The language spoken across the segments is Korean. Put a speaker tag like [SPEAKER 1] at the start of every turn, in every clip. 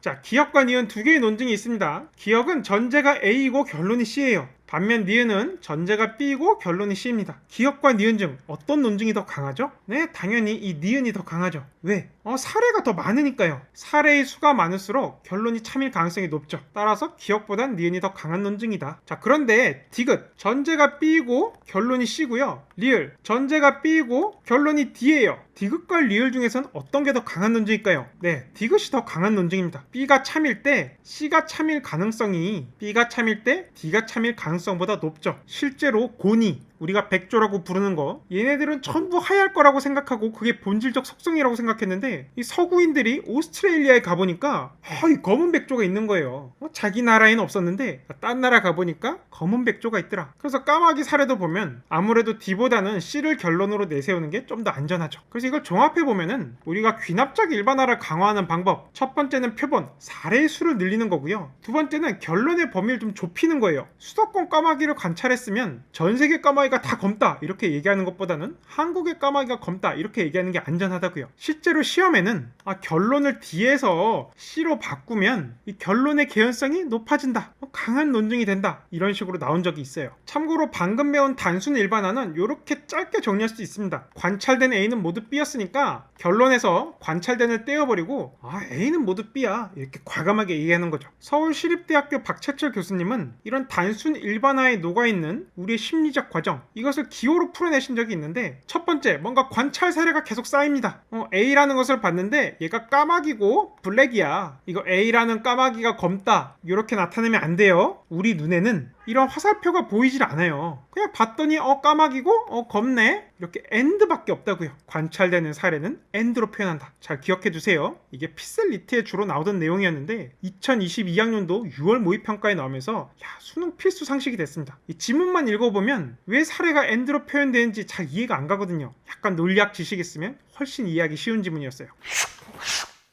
[SPEAKER 1] 자, 기역과 니은 두 개의 논증이 있습니다. 기역은 전제가 A이고 결론이 C예요. 반면 니은은 전제가 B이고 결론이 C입니다. 기역과 니은 중 어떤 논증이 더 강하죠? 네, 당연히 이 니은이 더 강하죠. 왜? 사례가 더 많으니까요. 사례의 수가 많을수록 결론이 참일 가능성이 높죠. 따라서 기역보단 니은이 더 강한 논증이다. 자, 그런데 디귿 전제가 B이고 결론이 C고요. 리을 전제가 B이고 결론이 D예요. 디귿과 리을 중에선 어떤 게 더 강한 논증일까요? 네, 디귿이 더 강한 논증입니다. B가 참일 때 C가 참일 가능성이 B가 참일 때 D가 참일 가능성보다 높죠. 실제로 고니 우리가 백조라고 부르는 거 얘네들은 전부 하얄 거라고 생각하고 그게 본질적 속성이라고 생각했는데 이 서구인들이 오스트레일리아에 가보니까 이 검은 백조가 있는 거예요. 자기 나라에는 없었는데 딴 나라 가보니까 검은 백조가 있더라. 그래서 까마귀 사례도 보면 아무래도 D보다는 C를 결론으로 내세우는 게 좀 더 안전하죠. 그래서 이걸 종합해보면은 우리가 귀납작 일반화를 강화하는 방법, 첫 번째는 표본, 사례의 수를 늘리는 거고요. 두 번째는 결론의 범위를 좀 좁히는 거예요. 수도권 까마귀를 관찰했으면 전 세계 까마귀가 다 검다 이렇게 얘기하는 것보다는 한국의 까마귀가 검다 이렇게 얘기하는 게 안전하다고요. 실제로 시험에는 결론을 D에서 C로 바꾸면 이 결론의 개연성이 높아진다, 강한 논증이 된다 이런 식으로 나온 적이 있어요. 참고로 방금 배운 단순 일반화는 이렇게 짧게 정리할 수 있습니다. 관찰된 A는 모두 B였으니까 결론에서 관찰된을 떼어버리고 A는 모두 B야 이렇게 과감하게 얘기하는 거죠. 서울시립대학교 박채철 교수님은 이런 단순 일반화에 녹아있는 우리의 심리적 과정 이것을 기호로 풀어내신 적이 있는데, 첫 번째 뭔가 관찰 사례가 계속 쌓입니다. A라는 것을 봤는데 얘가 까마귀고 블랙이야. 이거 A라는 까마귀가 검다 이렇게 나타내면 안 돼요. 우리 눈에는 이런 화살표가 보이질 않아요. 그냥 봤더니 까마귀고 검네 이렇게 AND밖에 없다고요. 관찰되는 사례는 AND로 표현한다. 잘 기억해 두세요. 이게 피셀리트에 주로 나오던 내용이었는데 2022학년도 6월 모의평가에 나오면서 수능 필수 상식이 됐습니다. 이 지문만 읽어보면 왜 사례가 AND로 표현되는지 잘 이해가 안 가거든요. 약간 논리학 지식 있으면 훨씬 이해하기 쉬운 지문이었어요.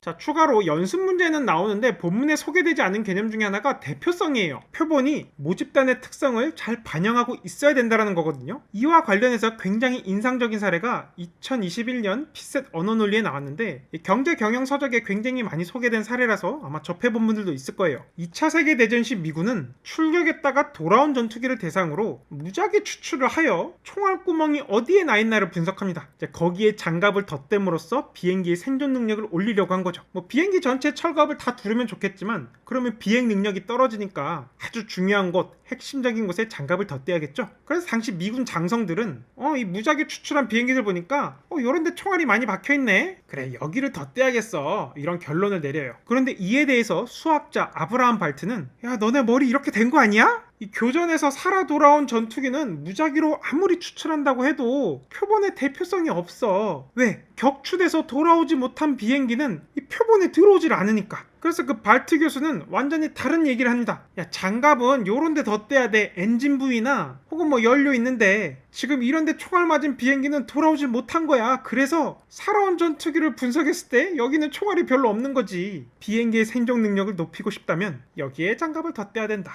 [SPEAKER 1] 자, 추가로 연습 문제는 나오는데 본문에 소개되지 않은 개념 중에 하나가 대표성이에요. 표본이 모집단의 특성을 잘 반영하고 있어야 된다는 거거든요. 이와 관련해서 굉장히 인상적인 사례가 2021년 피셋 언어논리에 나왔는데 경제 경영 서적에 굉장히 많이 소개된 사례라서 아마 접해본 분들도 있을 거예요. 2차 세계대전 시 미군은 출격했다가 돌아온 전투기를 대상으로 무작위 추출을 하여 총알구멍이 어디에 나 있나를 분석합니다. 거기에 장갑을 덧댐으로써 비행기의 생존 능력을 올리려고 한 거죠. 비행기 전체 철갑을 다 두르면 좋겠지만 그러면 비행 능력이 떨어지니까 아주 중요한 곳, 핵심적인 곳에 장갑을 덧대야겠죠. 그래서 당시 미군 장성들은 이 무작위 추출한 비행기들 보니까 요런데 총알이 많이 박혀있네, 그래 여기를 덧대야겠어 이런 결론을 내려요. 그런데 이에 대해서 수학자 아브라함 발트는 야 너네 머리 이렇게 된 거 아니야? 이 교전에서 살아 돌아온 전투기는 무작위로 아무리 추출한다고 해도 표본의 대표성이 없어. 왜? 격추돼서 돌아오지 못한 비행기는 이 표본에 들어오질 않으니까. 그래서 그 발트 교수는 완전히 다른 얘기를 합니다. 야 장갑은 요런데 덧대야 돼. 엔진 부위나 혹은 연료 있는데 지금 이런데 총알 맞은 비행기는 돌아오질 못한 거야. 그래서 살아온 전투기를 분석했을 때 여기는 총알이 별로 없는 거지. 비행기의 생존 능력을 높이고 싶다면 여기에 장갑을 덧대야 된다.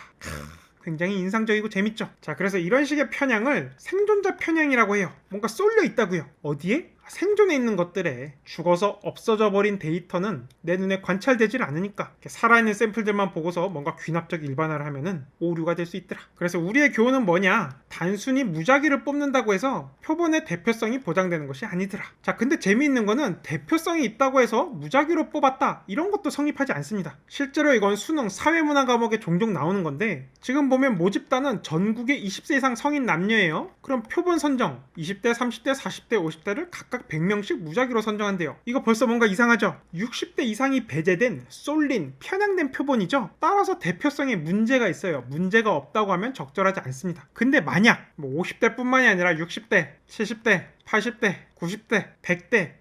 [SPEAKER 1] 굉장히 인상적이고 재밌죠. 자, 그래서 이런 식의 편향을 생존자 편향이라고 해요. 뭔가 쏠려 있다고요. 어디에? 생존에 있는 것들에. 죽어서 없어져 버린 데이터는 내 눈에 관찰되질 않으니까 살아있는 샘플들만 보고서 뭔가 귀납적 일반화를 하면은 오류가 될 수 있더라. 그래서 우리의 교훈은 뭐냐? 단순히 무작위를 뽑는다고 해서 표본의 대표성이 보장되는 것이 아니더라. 자, 근데 재미있는 거는 대표성이 있다고 해서 무작위로 뽑았다 이런 것도 성립하지 않습니다. 실제로 이건 수능 사회문화 과목에 종종 나오는 건데, 지금 보면 모집단은 전국의 20세 이상 성인 남녀예요. 그럼 표본 선정 20대, 30대, 40대, 50대를 각각 100명씩 무작위로 선정한대요. 이거 벌써 뭔가 이상하죠? 60대 이상이 배제된 쏠린 편향된 표본이죠. 따라서 대표성에 문제가 있어요. 문제가 없다고 하면 적절하지 않습니다. 근데 만약 50대 뿐만이 아니라 60대, 70대, 80대, 90대, 100대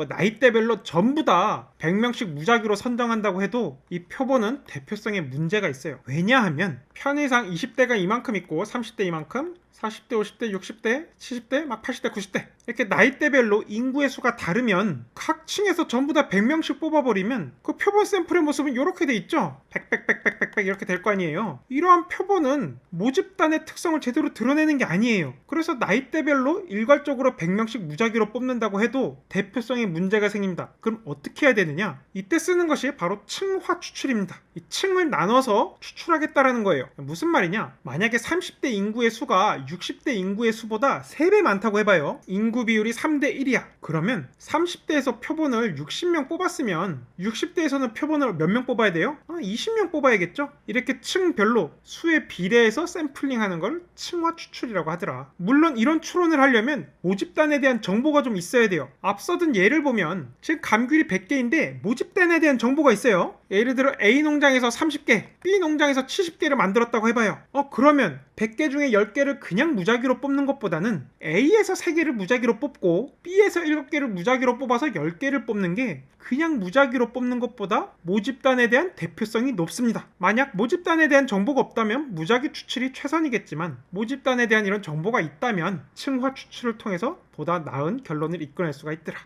[SPEAKER 1] 나이대별로 전부 다 100명씩 무작위로 선정한다고 해도 이 표본은 대표성에 문제가 있어요. 왜냐하면 편의상 20대가 이만큼 있고 30대 이만큼, 40대, 50대, 60대, 70대, 80대, 90대 이렇게 나이대별로 인구의 수가 다르면 각 층에서 전부 다 100명씩 뽑아버리면 그 표본 샘플의 모습은 이렇게 돼 있죠. 100 이렇게 될 거 아니에요. 이러한 표본은 모집단의 특성을 제대로 드러내는 게 아니에요. 그래서 나이대별로 일괄적으로 100명씩 무작위로 뽑는다고 해도 대표 대표성에 문제가 생깁니다. 그럼 어떻게 해야 되느냐? 이때 쓰는 것이 바로 층화 추출입니다. 이 층을 나눠서 추출하겠다라는 거예요. 무슨 말이냐? 만약에 30대 인구의 수가 60대 인구의 수보다 3배 많다고 해봐요. 인구 비율이 3대 1이야. 그러면 30대에서 표본을 60명 뽑았으면 60대에서는 표본을 몇 명 뽑아야 돼요? 20명 뽑아야겠죠? 이렇게 층별로 수에 비례해서 샘플링하는 걸 층화 추출이라고 하더라. 물론 이런 추론을 하려면 모집단에 대한 정보가 좀 있어야 돼요. 앞서 든 예를 보면 지금 감귤이 100개인데 모집단에 대한 정보가 있어요. 예를 들어 A 농장에서 30개, B 농장에서 70개를 만들었다고 해봐요. 그러면 100개 중에 10개를 그냥 무작위로 뽑는 것보다는 A에서 3개를 무작위로 뽑고 B에서 7개를 무작위로 뽑아서 10개를 뽑는 게 그냥 무작위로 뽑는 것보다 모집단에 대한 대표성이 높습니다. 만약 모집단에 대한 정보가 없다면 무작위 추출이 최선이겠지만 모집단에 대한 이런 정보가 있다면 층화 추출을 통해서 보다 나은 결론을 이끌어낼 수가 있더라.